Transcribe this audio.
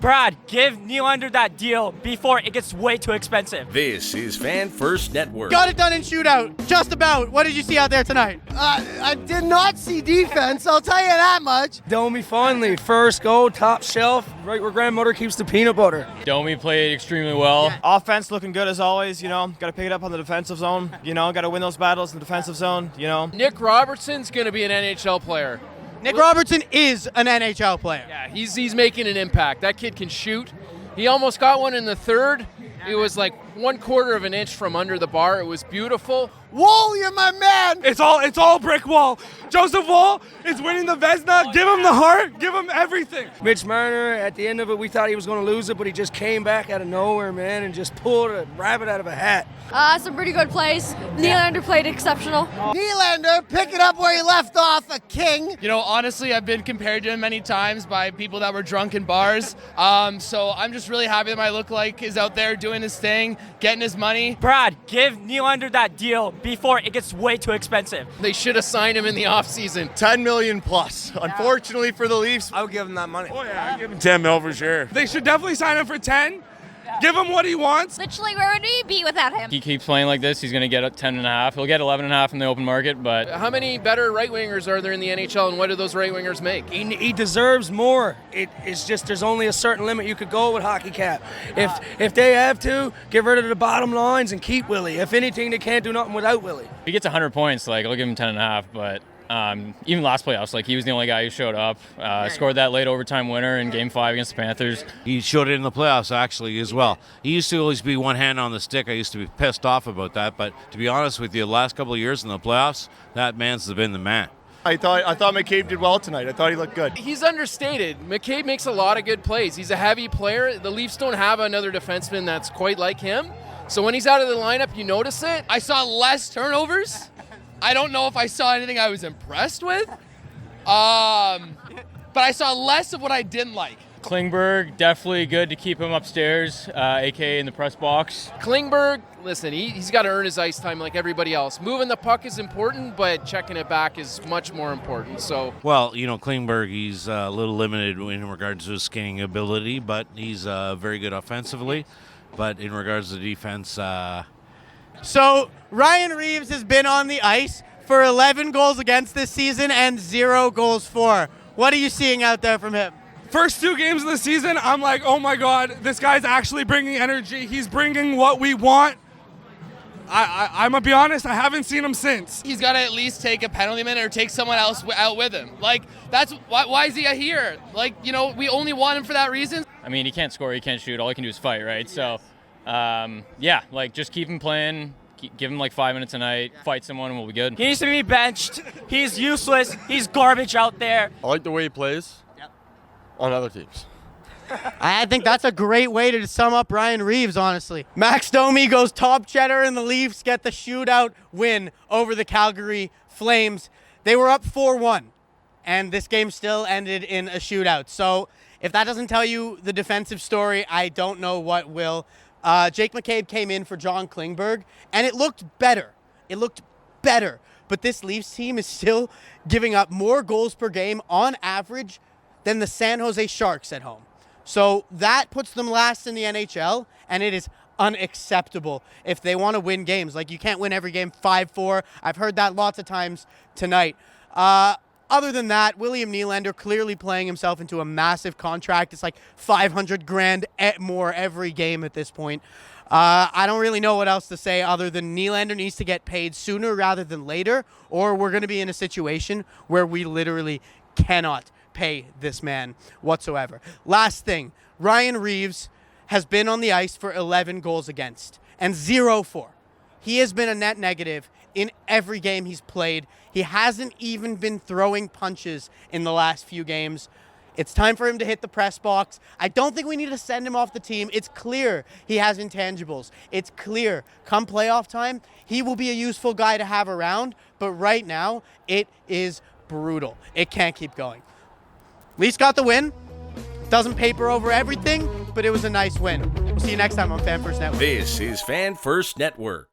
Brad, give Nylander that deal before it gets way too expensive. This is Fan First Network. Got it done in shootout. Just about. What did you see out there tonight? I did not see defense, I'll tell you that much. Domi finally, first goal, top shelf, right where grandmother keeps the peanut butter. Domi played extremely well. Yeah. Offense looking good as always, got to pick it up on the defensive zone, got to win those battles in the defensive zone, Nick Robertson's going to be an NHL player. Nick Robertson is an NHL player. Yeah, he's making an impact. That kid can shoot. He almost got one in the third. It was like 1/4 of an inch from under the bar. It was beautiful. Woll, you're my man. It's all brick wall. Joseph Woll is winning the Vezina. Give him the heart. Give him everything. Mitch Marner, at the end of it, we thought he was going to lose it, but he just came back out of nowhere, man, and just pulled a rabbit out of a hat. Some pretty good plays. Nylander played exceptional. Nylander, pick it up where he left off, a king. Honestly, I've been compared to him many times by people that were drunk in bars. So I'm just really happy that my lookalike is out there doing his thing, getting his money. Brad, give Nylander that deal before it gets way too expensive. They should have signed him in the offseason. $10 million plus. Unfortunately for the Leafs, I would give him that money. Oh yeah, give him 10 mil for sure. They should definitely sign him for 10. Give him what he wants. Literally, where would we be without him? He keeps playing like this, he's going to get 10.5. He'll get 11.5 in the open market, but How many better right wingers are there in the NHL, and what do those right wingers make? He deserves more. It's just there's only a certain limit you could go with hockey cap. If they have to, get rid of the bottom lines and keep Willie. If anything, they can't do nothing without Willie. if he gets 100 points, I'll give him 10.5. But even last playoffs, he was the only guy who showed up, scored that late overtime winner in Game 5 against the Panthers. He showed it in the playoffs, actually, as well. He used to always be one hand on the stick. I used to be pissed off about that. But to be honest with you, the last couple of years in the playoffs, that man's been the man. I thought McCabe did well tonight. I thought he looked good. He's understated. McCabe makes a lot of good plays. He's a heavy player. The Leafs don't have another defenseman that's quite like him. So when he's out of the lineup, you notice it. I saw less turnovers. I don't know if I saw anything I was impressed with. But I saw less of what I didn't like. Klingberg, definitely good to keep him upstairs, a.k.a. in the press box. Klingberg, listen, he's got to earn his ice time like everybody else. Moving the puck is important, but checking it back is much more important. So, Well, Klingberg, he's a little limited in regards to his skating ability, but he's very good offensively. But in regards to defense, So Ryan Reaves has been on the ice for 11 goals against this season and 0 goals for. What are you seeing out there from him? First 2 games of the season, I'm like, oh my God, this guy's actually bringing energy. He's bringing what we want. I'm going to be honest, I haven't seen him since. He's got to at least take a penalty minute or take someone else out with him. That's why is he here? We only want him for that reason. He can't score, he can't shoot. All he can do is fight, right? So, just keep him playing. Give him 5 minutes a night, fight someone, and we'll be good. He needs to be benched. He's useless. He's garbage out there. I like the way he plays on other teams. I think that's a great way to sum up Ryan Reaves, honestly. Max Domi goes top cheddar, and the Leafs get the shootout win over the Calgary Flames. They were up 4-1, and this game still ended in a shootout. So if that doesn't tell you the defensive story, I don't know what will. Jake McCabe came in for John Klingberg, and it looked better. But this Leafs team is still giving up more goals per game on average than the San Jose Sharks at home. So that puts them last in the NHL, and it is unacceptable if they want to win games. You can't win every game 5-4. I've heard that lots of times tonight. Other than that, William Nylander clearly playing himself into a massive contract. It's $500,000 more every game at this point. I don't really know what else to say other than Nylander needs to get paid sooner rather than later, or we're going to be in a situation where we literally cannot pay this man whatsoever. Last thing, Ryan Reaves has been on the ice for 11 goals against and 0 for. He has been a net negative in every game he's played. He hasn't even been throwing punches in the last few games. It's time for him to hit the press box. I don't think we need to send him off the team. It's clear he has intangibles. It's clear come playoff time, he will be a useful guy to have around. But right now, it is brutal. It can't keep going. Leafs got the win. Doesn't paper over everything, but it was a nice win. We'll see you next time on Fan First Network. This is Fan First Network.